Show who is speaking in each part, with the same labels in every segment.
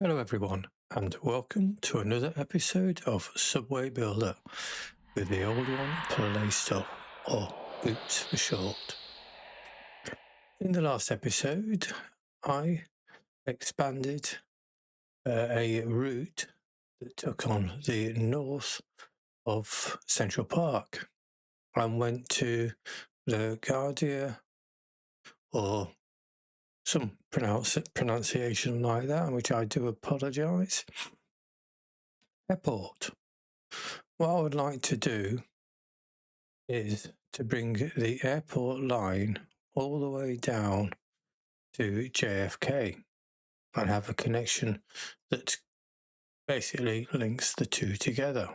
Speaker 1: Hello everyone, and welcome to another episode of Subway Builder with the old one Play Stuff, or Oops for short. In the last episode, I expanded a route that took on the north of Central Park and went to LaGuardia, or some pronunciation like that, which I do apologise, Airport. What I would like to do is to bring the airport line all the way down to JFK and have a connection that basically links the two together.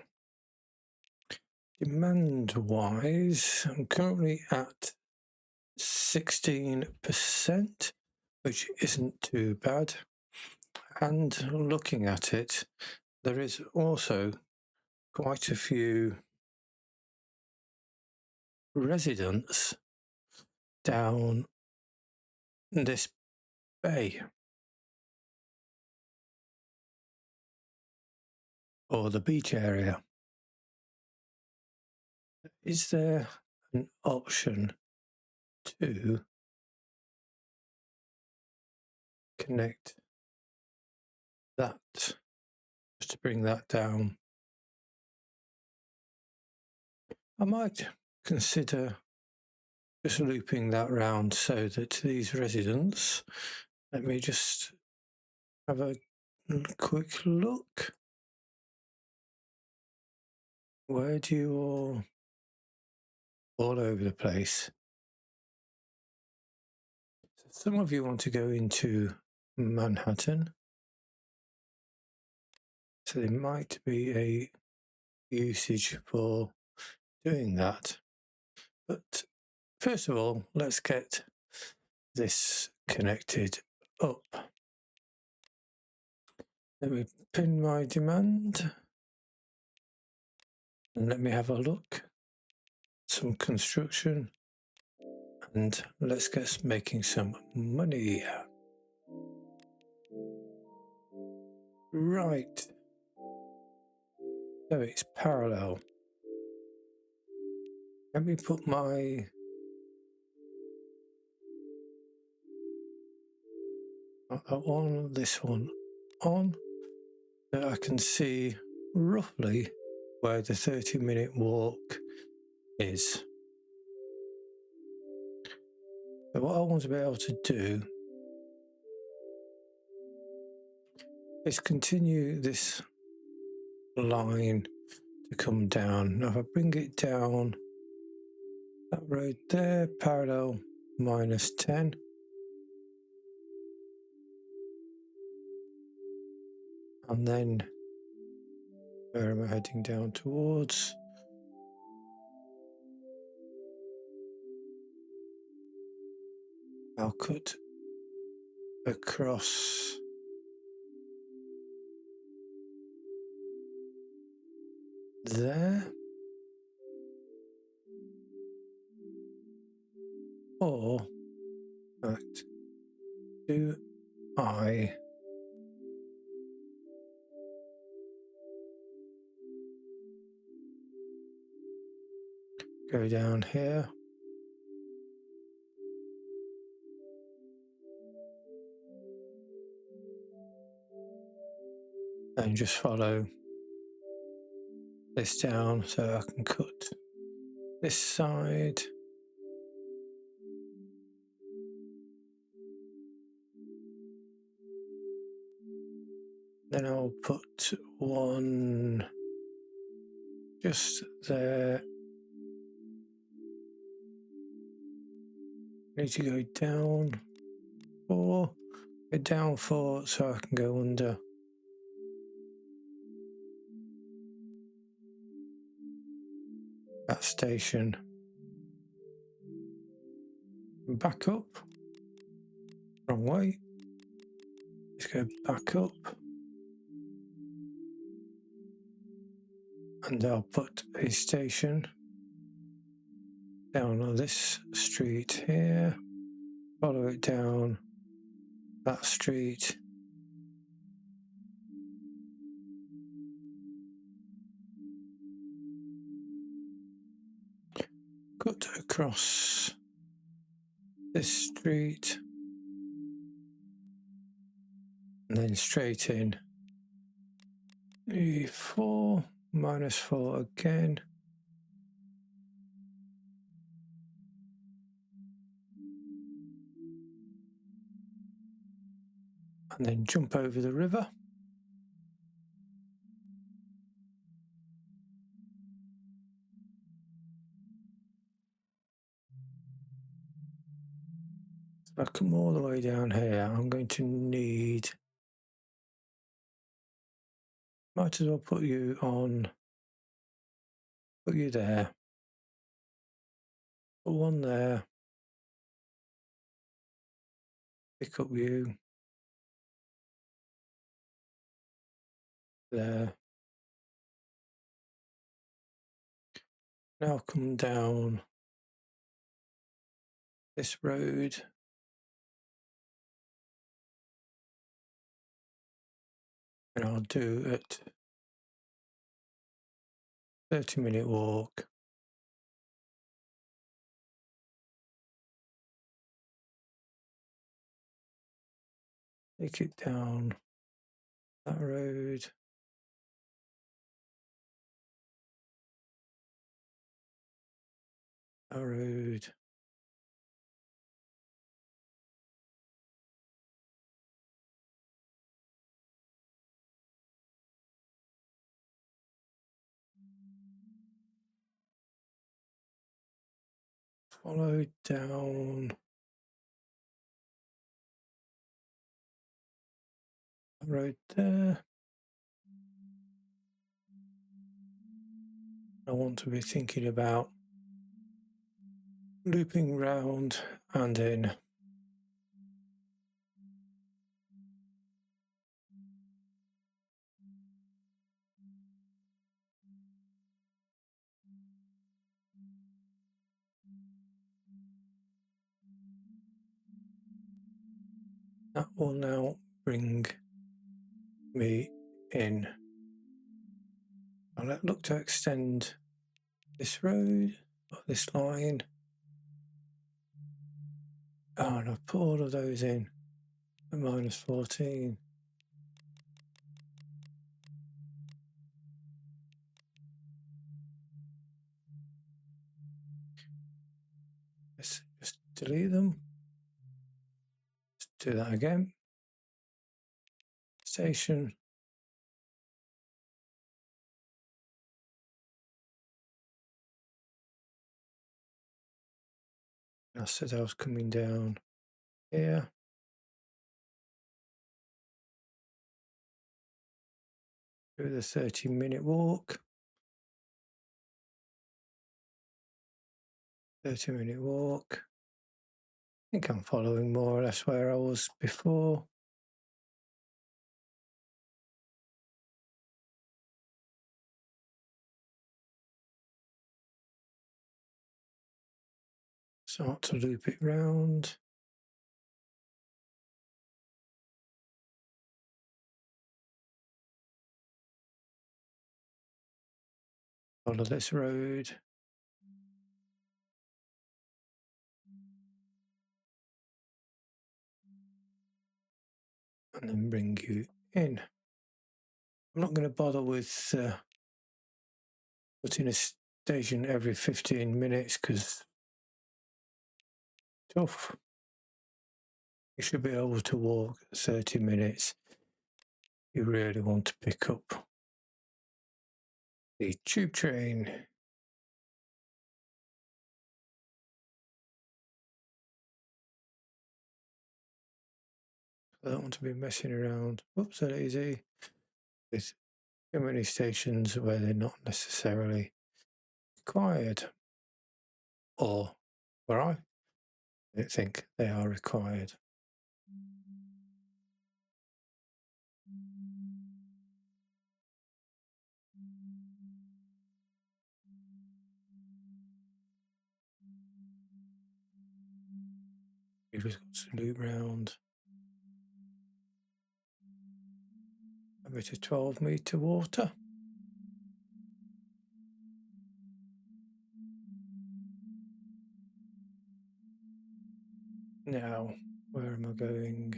Speaker 1: Demand-wise, I'm currently at 16%, which isn't too bad. And looking at it, there is also quite a few residents down this bay, or the beach area. Is there an option to connect that, just to bring that down? I might consider just looping that round so that these residents, let me just have a quick look. Where do you all over the place? So some of you want to go into Manhattan, so there might be a usage for doing that. But first of all, let's get this connected up. Let me pin my demand and let me have a look. Some construction, and let's get making some money. Right, so it's parallel. Let me put my on this one on, so I can see roughly where the 30-minute walk is. So what I want to be able to do is continue this line to come down. Now if I bring it down that road there, parallel -10, and then where am I heading down towards? I'll cut across there, or do I go down here and just follow this down so I can cut this side, then I'll put one just there. Need to go down 4, go down 4 so I can go under that station. Back up, wrong way. Let's go back up, and I'll put a station down on this street here, follow it down that street, cut across this street and then straight in. 4 minus 4 again. And then jump over the river. If I come all the way down here, I'm going to need, might as well put you there, put one there, pick up you there. Now come down this road. And I'll do it 30-minute walk. Take it down that road. That road. Follow down that road there. I want to be thinking about looping round and in. That will now bring me in. I'll look to extend this road, this line. Oh, and I've put all of those in at minus 14. Let's just delete them. Let's do that again. Station. I said I was coming down here. Do the 30-minute walk. 30-minute walk. I think I'm following more or less where I was before. Start to loop it round. Follow this road. And then bring you in. I'm not going to bother with putting a station every 15 minutes because tough. You should be able to walk 30 minutes. You really want to pick up the tube train. I don't want to be messing around. Whoops, that easy. With too many stations where they're not necessarily required, or where I don't think they are required. We've just got to loop round. A bit of 12-meter water. Now, where am I going?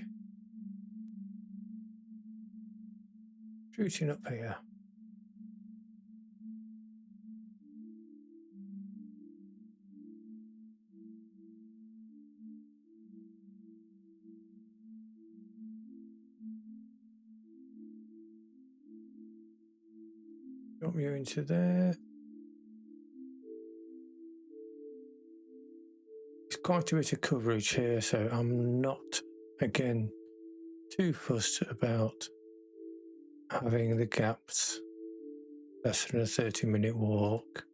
Speaker 1: Shooting up here. Drop you into there. It's quite a bit of coverage here, so I'm not, again, too fussed about having the gaps less than a 30-minute walk.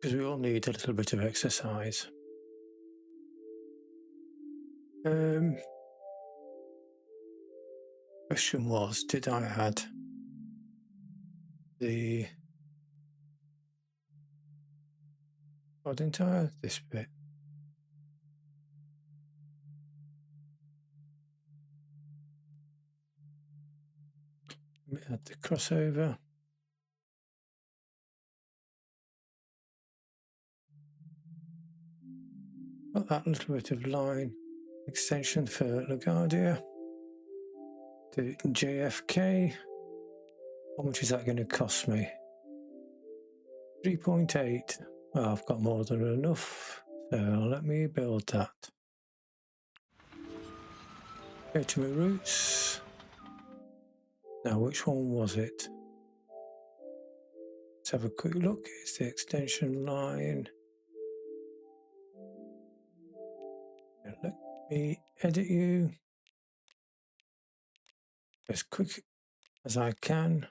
Speaker 1: Because we all need a little bit of exercise. Question was, did I add the... Oh, didn't I add this bit? Let me add the crossover. Got that little bit of line extension for LaGuardia to JFK. How much is that going to cost me? 3.8. Well, I've got more than enough, so let me build that. Go to my routes. Now, which one was it? Let's have a quick look. It's the extension line. Let me edit you as quick as I can.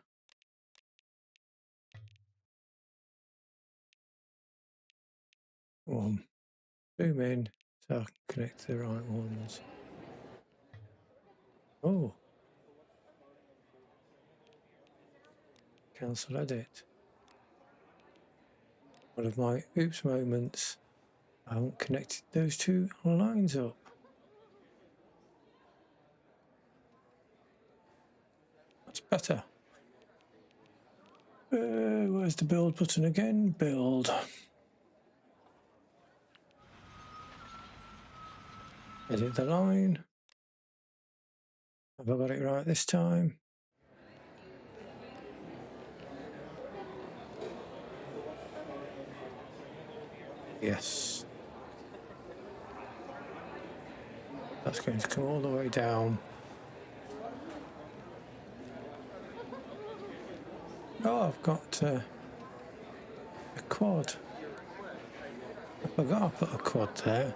Speaker 1: Zoom in so I can connect the right ones. Oh, cancel edit. One of my oops moments. I haven't connected those two lines up. That's better. Where's the build button again? Build. Edit the line. Have I got it right this time? Yes. That's going to come all the way down. Oh, I've got a quad. I forgot I put a quad there.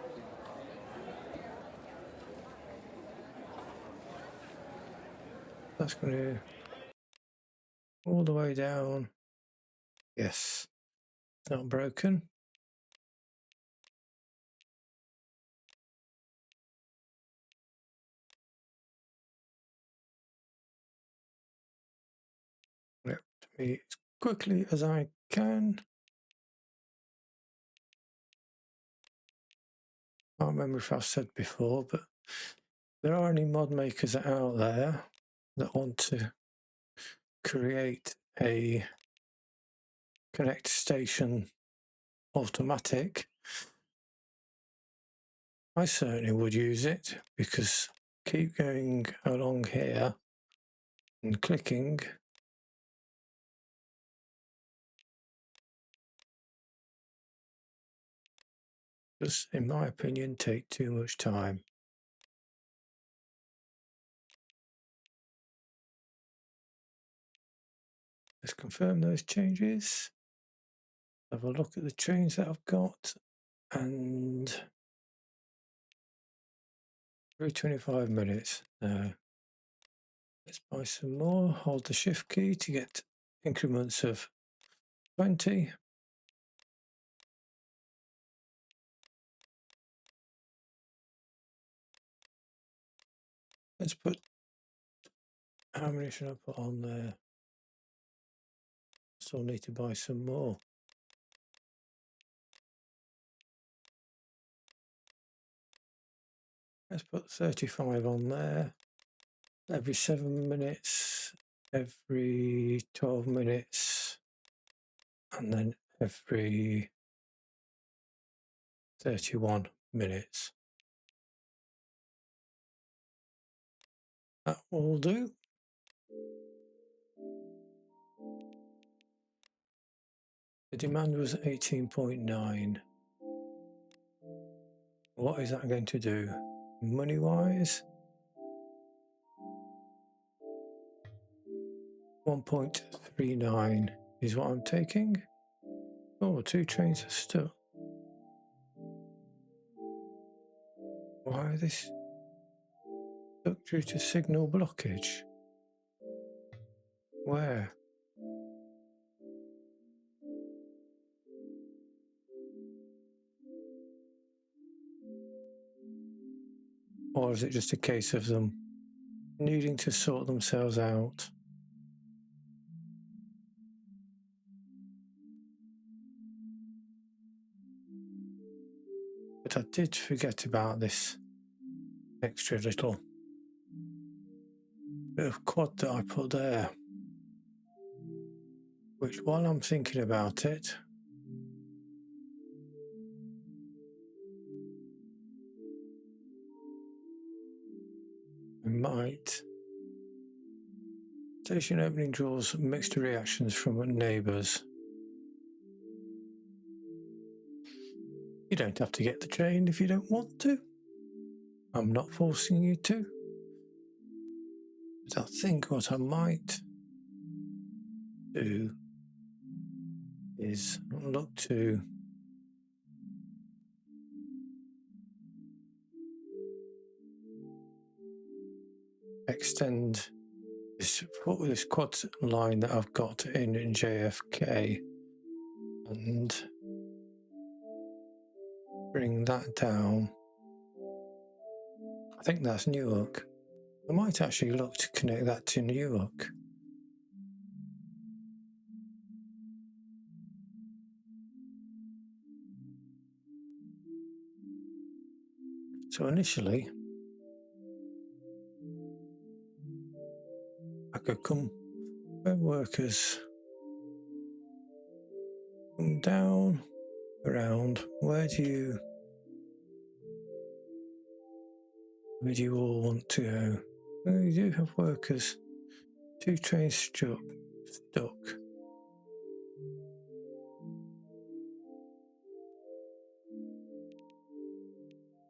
Speaker 1: That's going to all the way down. Yes, it's not broken. Let me as quickly as I can. I can't remember if I've said before, but there are any mod makers out there that want to create a connect station automatic. I certainly would use it because keep going along here and clicking does, in my opinion, take too much time. Let's confirm those changes. Have a look at the trains that I've got, and 25 minutes. Now, let's buy some more. Hold the shift key to get increments of 20. Let's put, how many should I put on there? Still need to buy some more. Let's put 35 on there. Every 7 minutes, every 12 minutes. and then every 31 minutes. That will do. The demand was 18.9. What is that going to do money-wise? 1.39 is what I'm taking. Oh, 2 trains are stuck. Why are they stuck due to signal blockage? Where? Or is it just a case of them needing to sort themselves out? But I did forget about this extra little bit of quad that I put there, which while I'm thinking about it, I might. Station opening draws mixed reactions from neighbours. You don't have to get the train if you don't want to. I'm not forcing you to. But I think what I might do is look to extend this quad line that I've got in JFK and bring that down. I think that's Newark. I might actually look to connect that to Newark. So initially, I could come where workers come down, around. Where do you all want to go? Well, you do have workers. 2 trains stuck.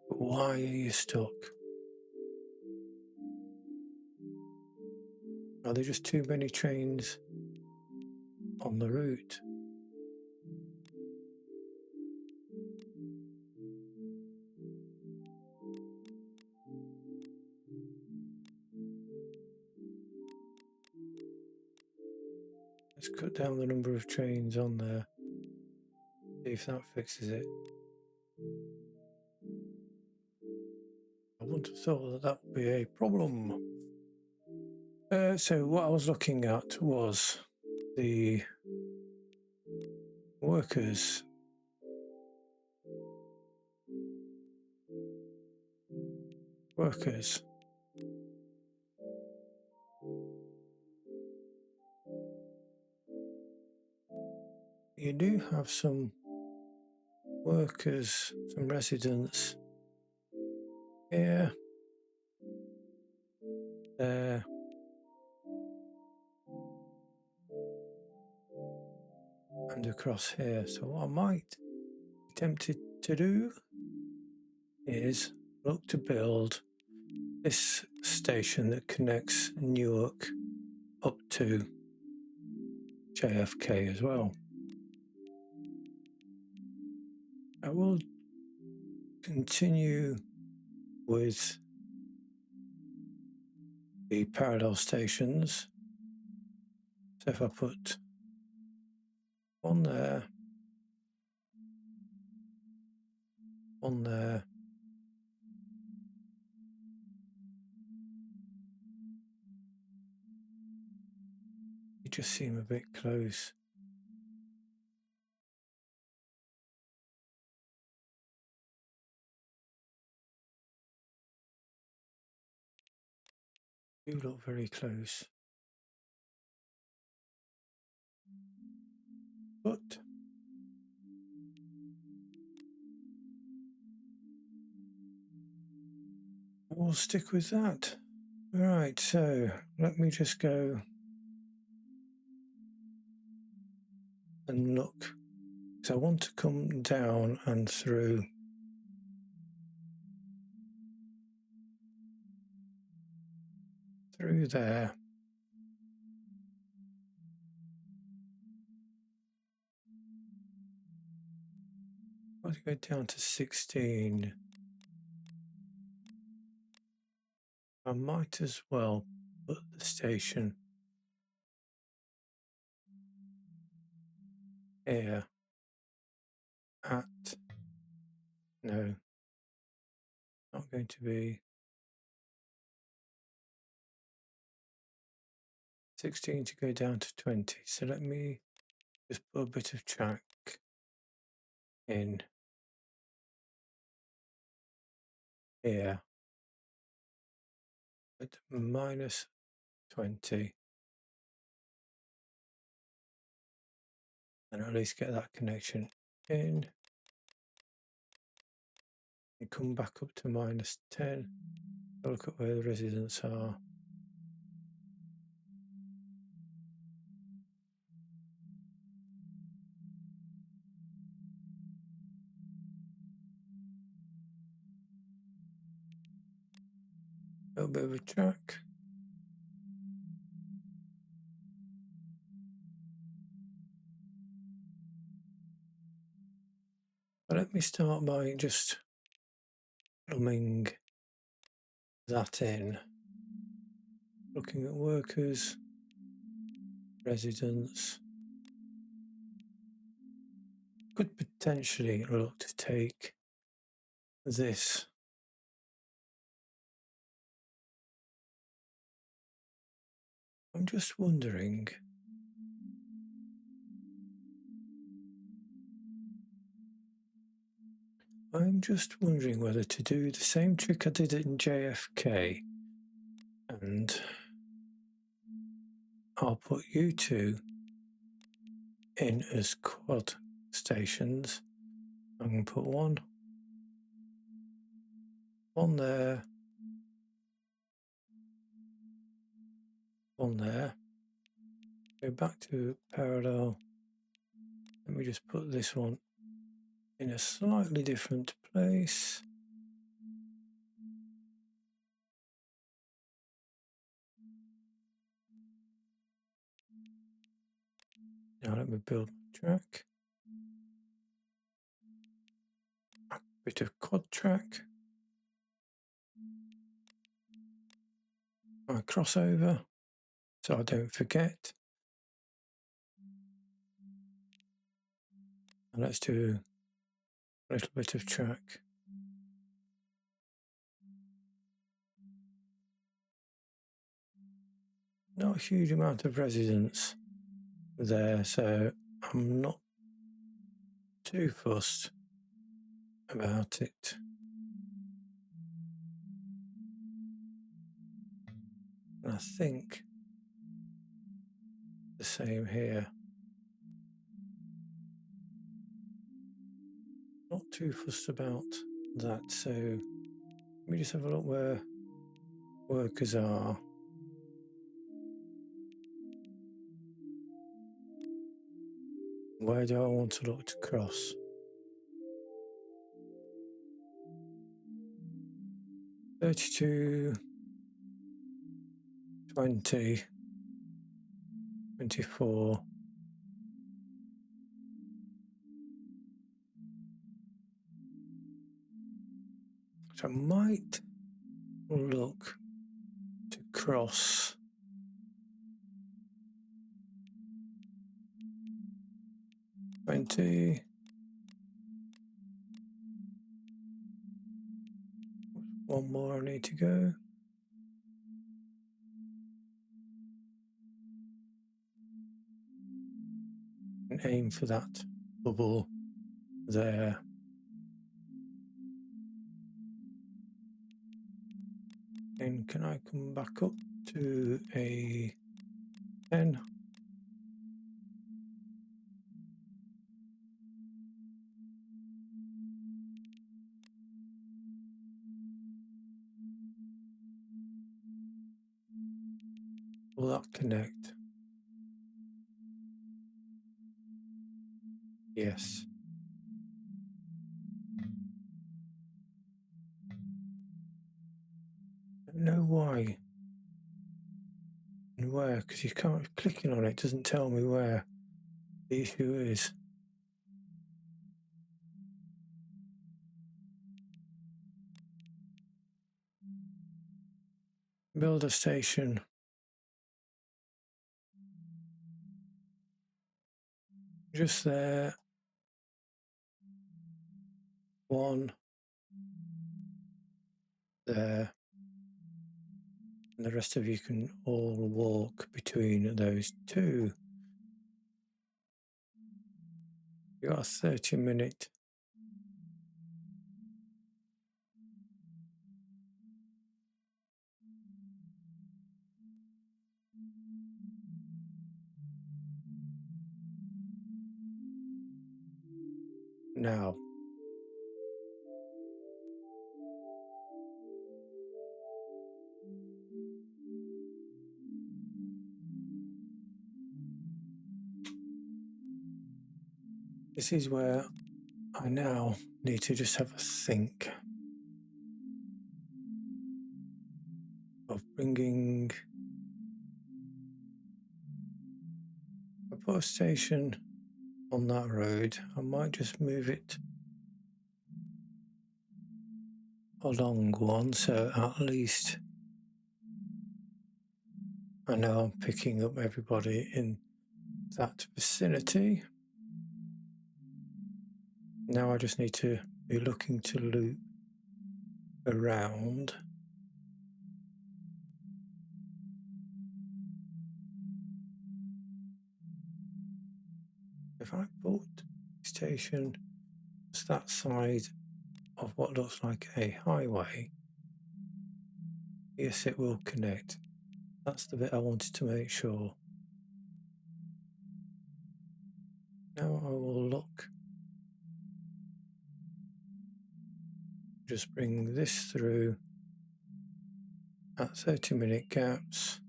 Speaker 1: But why are you stuck? Are there just too many trains on the route? Let's cut down the number of trains on there. See if that fixes it. I wouldn't have thought that would be a problem. So what I was looking at was the workers. You do have some workers, some residents here, there, and across here. So what I might be tempted to do is look to build this station that connects Newark up to JFK as well. I will continue with the parallel stations. So if I put one there, you just seem a bit close. You look very close. but we'll stick with that. Right, so let me just go and look. So I want to come down and through there. I want to go down to 16. I might as well put the station here at, no, not going to be 16 to go down to 20. So let me just put a bit of track in here at minus 20, and at least get that connection in and come back up to minus 10. Look at where the residents are. A little bit of a track. But let me start by just plumbing that in. Looking at workers, residents. Could potentially look to take this I'm just wondering whether to do the same trick I did in JFK, and I'll put you two in as quad stations. I'm going to put one there, one there. Go back to parallel. Let me just put this one in a slightly different place. Now let me build my track. A bit of quad track. My crossover, so I don't forget. And let's do a little bit of track. Not a huge amount of residents there, so I'm not too fussed about it. And I think the same here. Not too fussed about that, so let me just have a look where workers are. Where do I want to look to cross? 32, 20, 24. So I might look to cross 20. One more I need to go. And aim for that bubble there. And can I come back up to a 10? Will that connect? Yes. I don't know why and where, because you can't, clicking on it doesn't tell me where the issue is. Build a station. Just there. One. There. And the rest of you can all walk between those two. You got a 30-minute. Now. This is where I now need to just have a think of bringing a post station on that road. I might just move it along one, so at least I know I'm picking up everybody in that vicinity. Now I just need to be looking to loop around. If I put station to that side of what looks like a highway, yes, it will connect. That's the bit I wanted to make sure. Now I will look. Just bring this through at 30-minute gaps.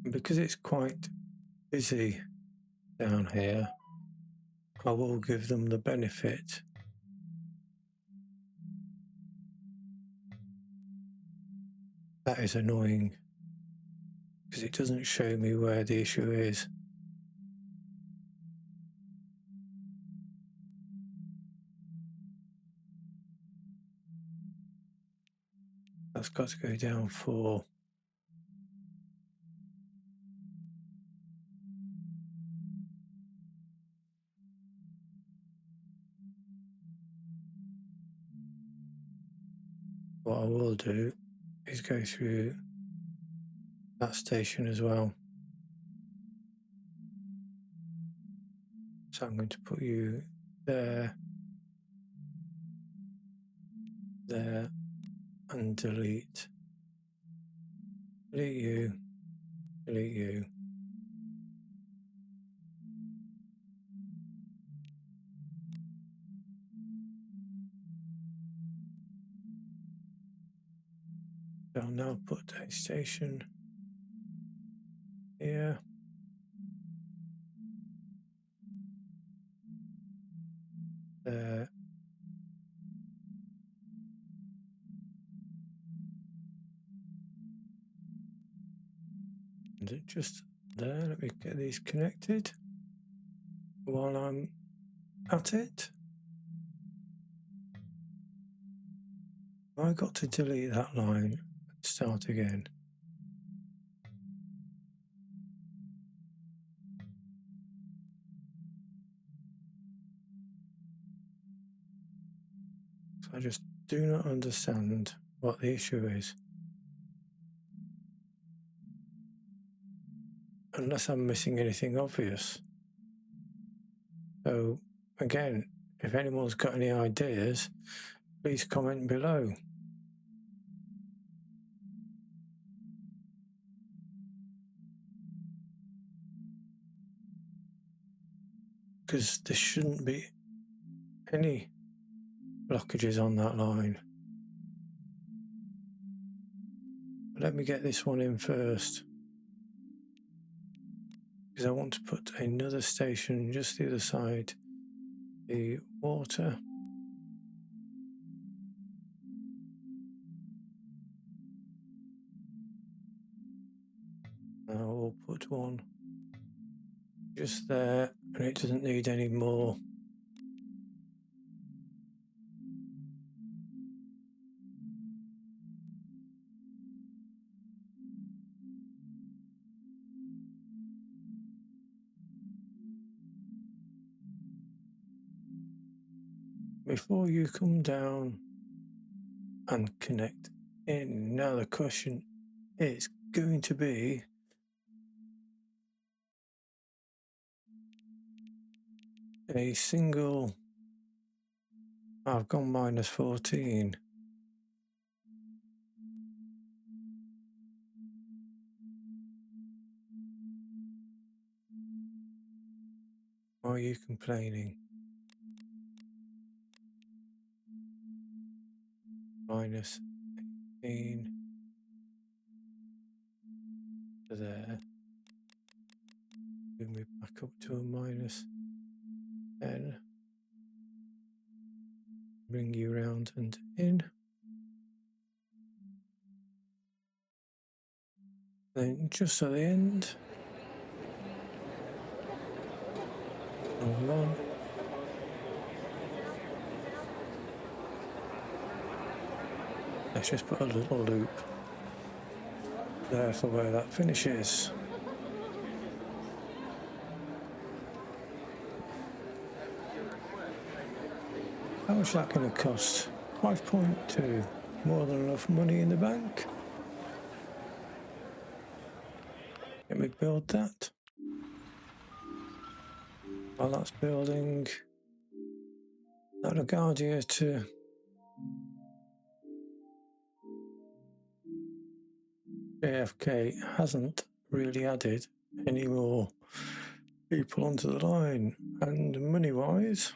Speaker 1: And because it's quite busy down here, I will give them the benefit that is annoying because it doesn't show me where the issue is. That's got to go down for what I will do is go through that station as well. So I'm going to put you there, there, and delete. Delete you, delete you. So I'll now put a station here. There. And just there, let me get these connected while I'm at it. I got to delete that line and start again. So I just do not understand what the issue is. Unless I'm missing anything obvious. So again, if anyone's got any ideas, please comment below. because there shouldn't be any blockages on that line. Let me get this one in first, because I want to put another station just the other side, the water. I will put one just there, and it doesn't need any more. Before you come down and connect in, now the question is going to be a single. I've gone minus 14. Why are you complaining? Minus 18 to there. Move me back up to a minus 10. Bring you round and in. Then just at the end, hold on. Let's just put a little loop there for where that finishes. How much is that going to cost? 5.2. More than enough money in the bank. Let me build that. While that's building, that LaGuardia to JFK hasn't really added any more people onto the line, and money-wise,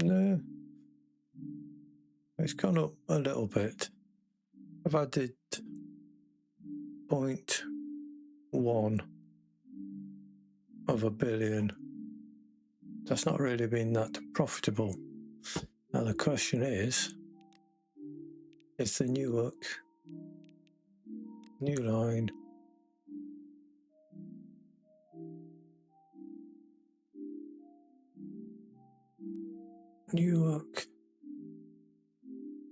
Speaker 1: no, it's gone up a little bit. I've added 0.1 of a billion. That's not really been that profitable. Now the question is the Newark new line Newark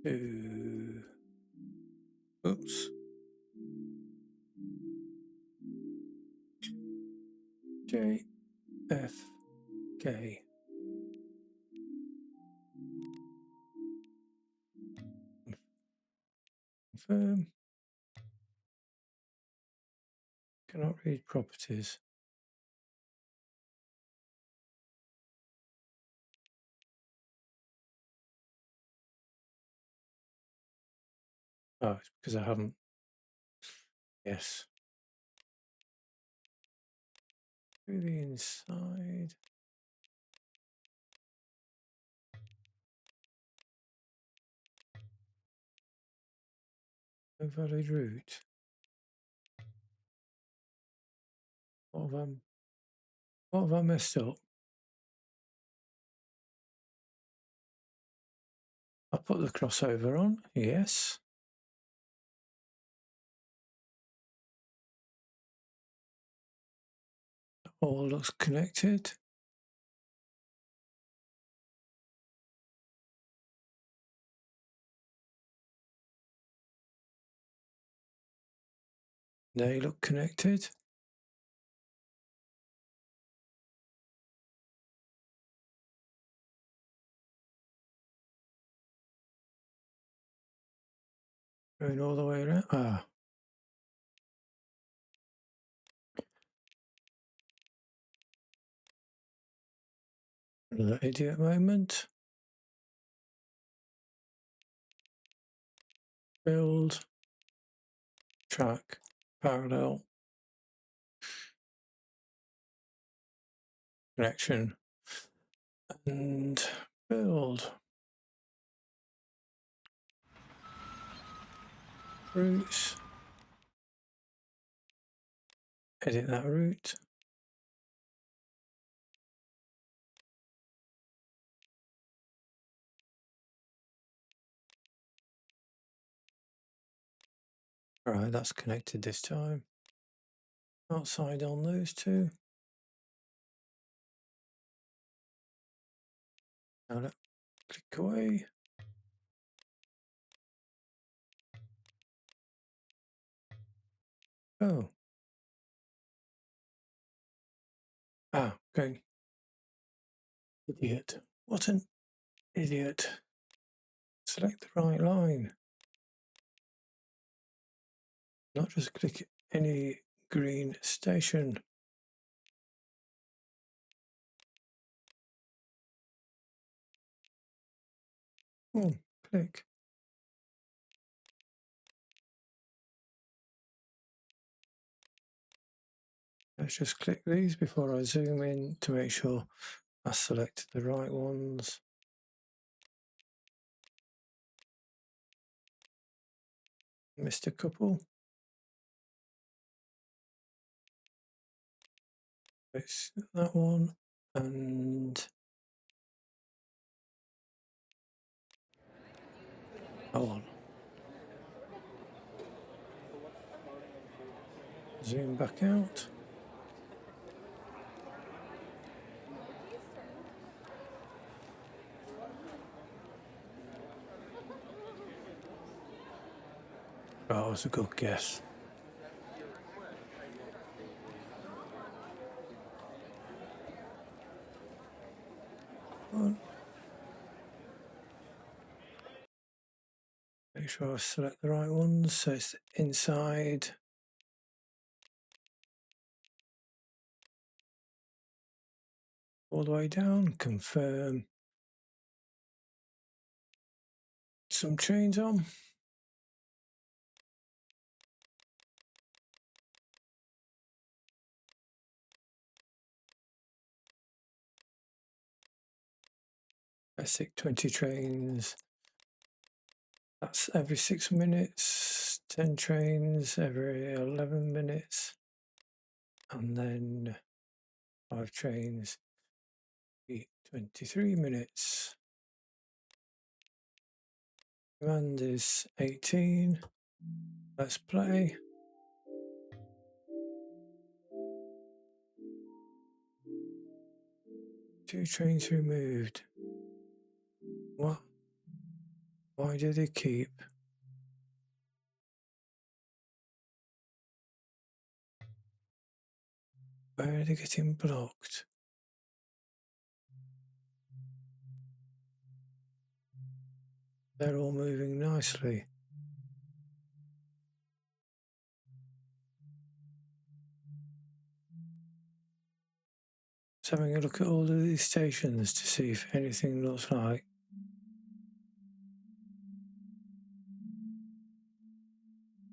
Speaker 1: to JFK. Confirm. Cannot read properties. Oh, it's because I haven't. Yes. To the inside. No valid route. What have I messed up? I put the crossover on, yes. All looks connected. They look connected. Going all the way around. Ah. Another idiot moment. Build. Track. Parallel. connection and build. Routes. Edit that route. Right, that's connected this time. Outside on those two. Now click away. Oh. Ah, okay. Idiot. What an idiot. Select the right line. Not just click any green station. Click. Let's just click these before I zoom in to make sure I select the right ones. Missed a couple. It's that one and that one. Zoom back out. That was a good guess. Make sure I select the right ones. So it's inside. All the way down. Confirm. Some trains on. Basic 20 trains. That's every 6 minutes. 10 trains every 11 minutes. And then 5 trains every 23 minutes. Command is 18. Let's play. Two trains removed. What? Why do they keep? Where are they getting blocked? They're all moving nicely. Just having a look at all of these stations to see if anything looks like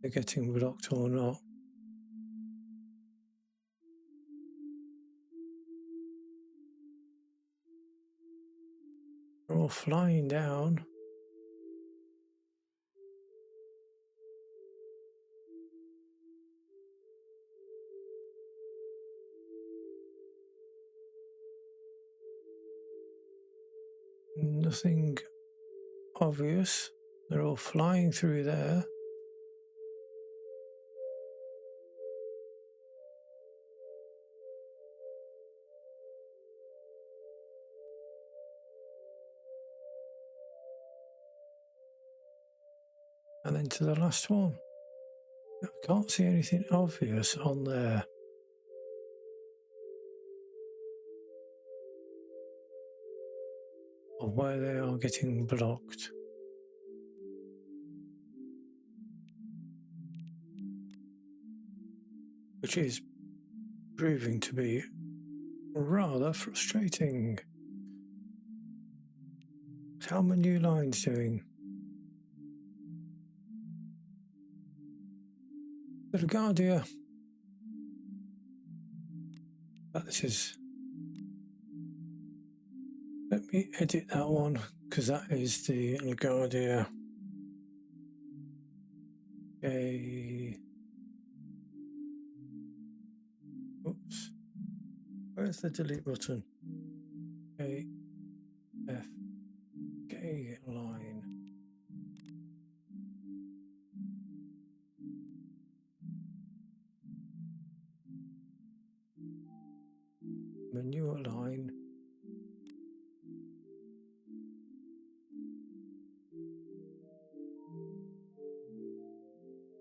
Speaker 1: they're getting blocked or not. They're all flying down. Nothing obvious. They're all flying through there. And then to the last one. I can't see anything obvious on there. Or where they are getting blocked. Which is proving to be rather frustrating. How are my new lines doing? The LaGuardia. This is Let me edit that one because that is the LaGuardia. Oops. Where's the delete button? JFK line. Manure line.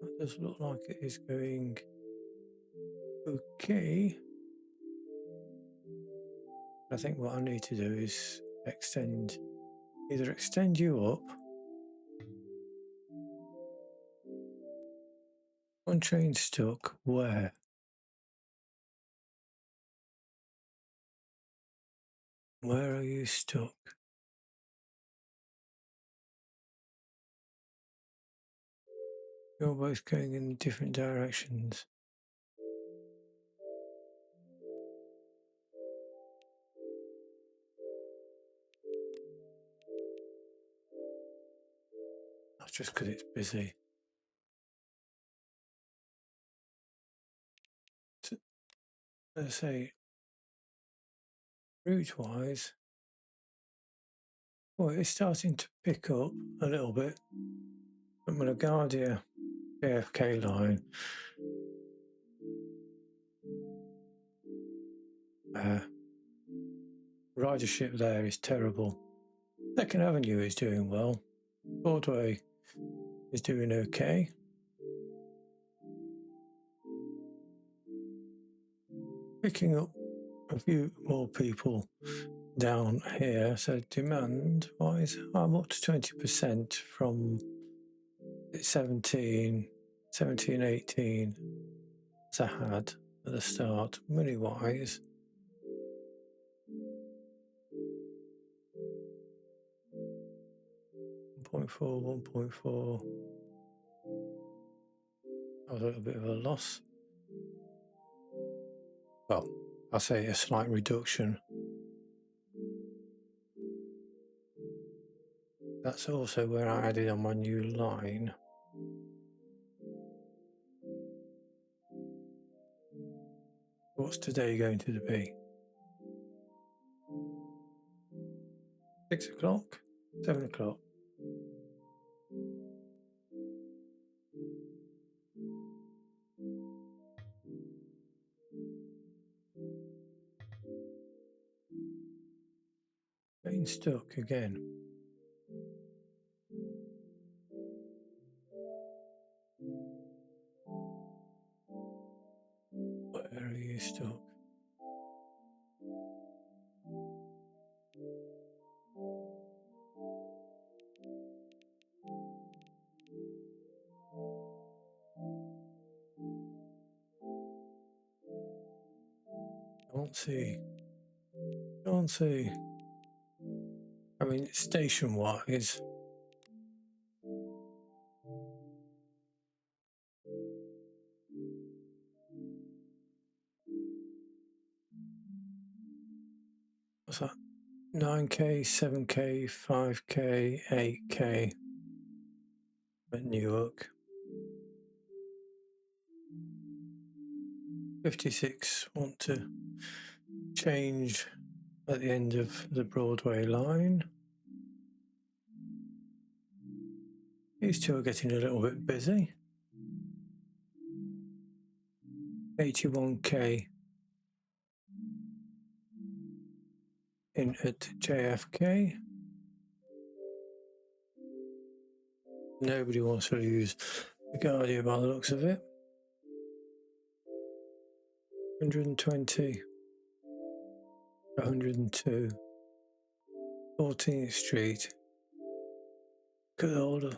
Speaker 1: That does look like it is going okay. I think what I need to do is either extend you up. One train stuck. Where? Where are you stuck? You're both going in different directions. That's just because it's busy. So, let's say, route-wise, well, it's starting to pick up a little bit. From the LaGuardia JFK line, ridership there is terrible. Second Avenue is doing well. Broadway is doing okay. Picking up a few more people down here. So demand wise, I'm up to 20% from 17, 18 as I had at the start. Money wise, $1.4, $1.4. That was a little bit of a loss. Well, I'll say a slight reduction. That's also where I added on my new line. What's today going to be? 6 o'clock? 7 o'clock? Getting stuck again. Where are you stuck? Can't see. I mean, station-wise, what's that? 9K, 7K, 5K, 8K at Newark. 56 want to change at the end of the Broadway line. These two are getting a little bit busy. 81K in at JFK. Nobody wants to lose LaGuardia by the looks of it. 120, 102, 14th Street. Good order.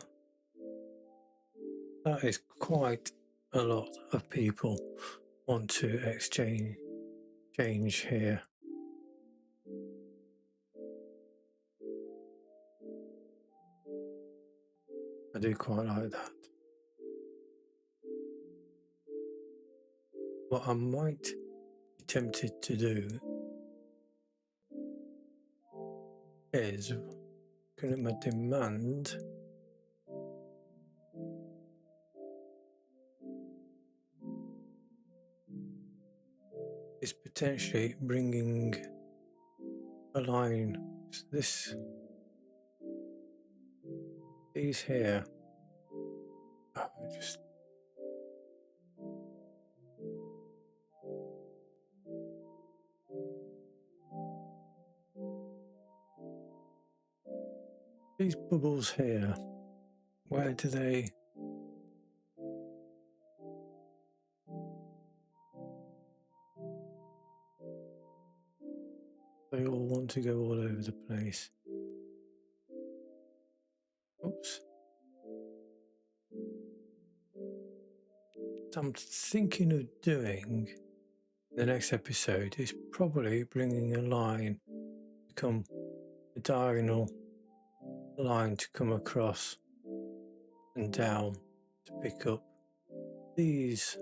Speaker 1: That is quite a lot of people want to exchange here. I do quite like that. What I might be tempted to do is looking at my demand. Is potentially bringing a line. So these here. These bubbles here. Where do they? They all want to go all over the place. Oops. What I'm thinking of doing the next episode is probably bringing a line to come, a diagonal line to come across and down to pick up these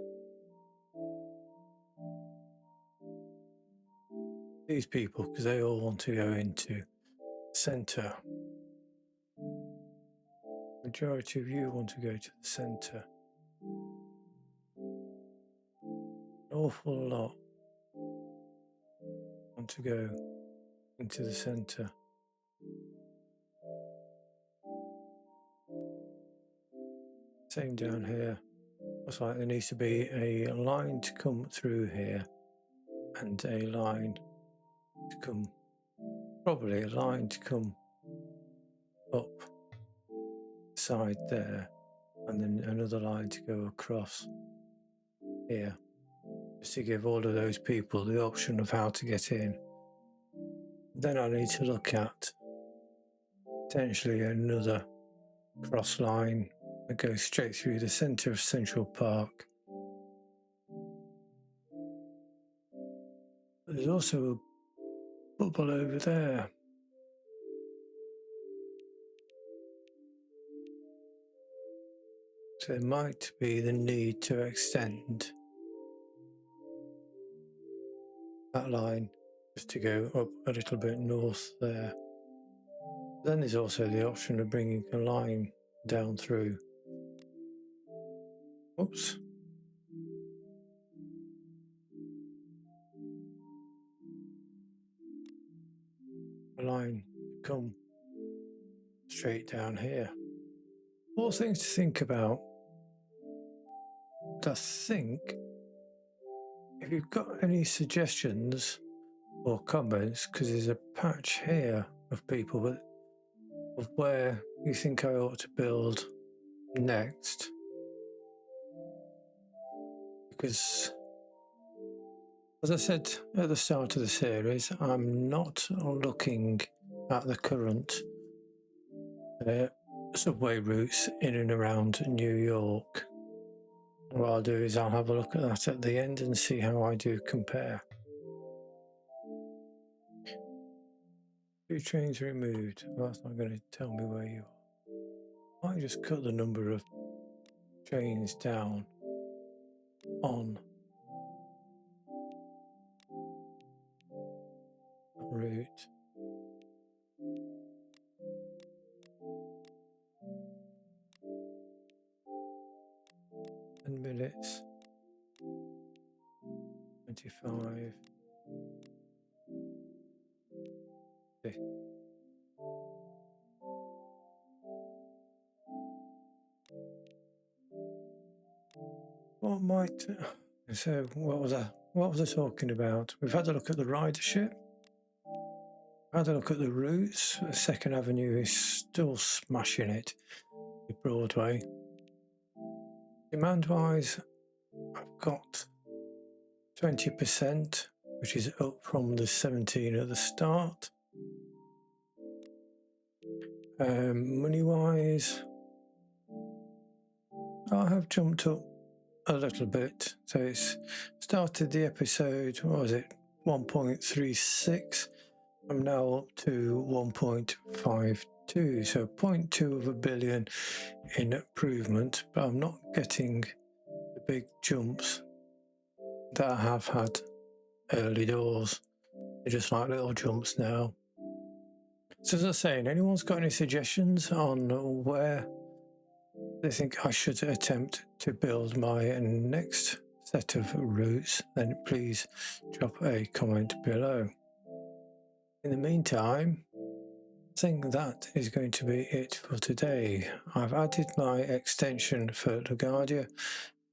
Speaker 1: people, because they all want to go into the centre. Majority of you want to go to the centre. An awful lot want to go into the centre. Same down here. Looks like there needs to be a line to come through here and a line to come, probably a line to come up the side there, and then another line to go across here, just to give all of those people the option of how to get in. Then I need to look at potentially another cross line that goes straight through the centre of Central Park. There's also a bubble over there. So there might be the need to extend that line just to go up a little bit north there. Then there's also the option of bringing a line down through. Oops. A line to come straight down here. All things to think about. But I think if you've got any suggestions or comments, because there's a patch here of people of where you think I ought to build next, because as I said at the start of the series, I'm not looking at the current subway routes in and around New York. What I'll do is I'll have a look at that at the end and see how I do compare. 2 trains removed. Well, that's not going to tell me where you are. I might just cut the number of trains down on that route. And minutes. 25. Okay. What might? So what was I talking about? We've had a look at the ridership. We've had a look at the routes. Second Avenue is still smashing it. Broadway. Demand-wise, I've got 20%, which is up from the 17 at the start. Money-wise, I have jumped up a little bit. So it's started the episode, what was it, 1.36. I'm now up to 1.52, so 0.2 of a billion in improvement, but I'm not getting the big jumps that I have had early doors. They're just like little jumps now. So as I was saying, anyone's got any suggestions on where they think I should attempt to build my next set of routes, then please drop a comment below. In the meantime, I think that is going to be it for today. I've added my extension for LaGuardia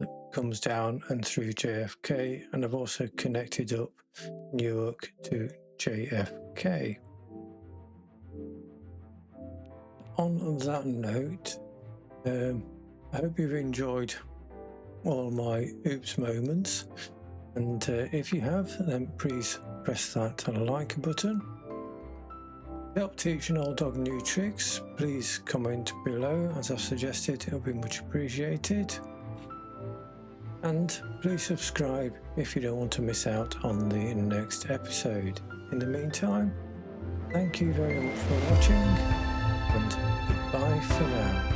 Speaker 1: that comes down and through JFK, and I've also connected up Newark to JFK. On that note, I hope you've enjoyed all my oops moments, and if you have, then please press that like button. To help teach an old dog new tricks, please comment below. As I've suggested, it'll be much appreciated. And please subscribe if you don't want to miss out on the next episode. In the meantime, thank you very much for watching, and goodbye for now.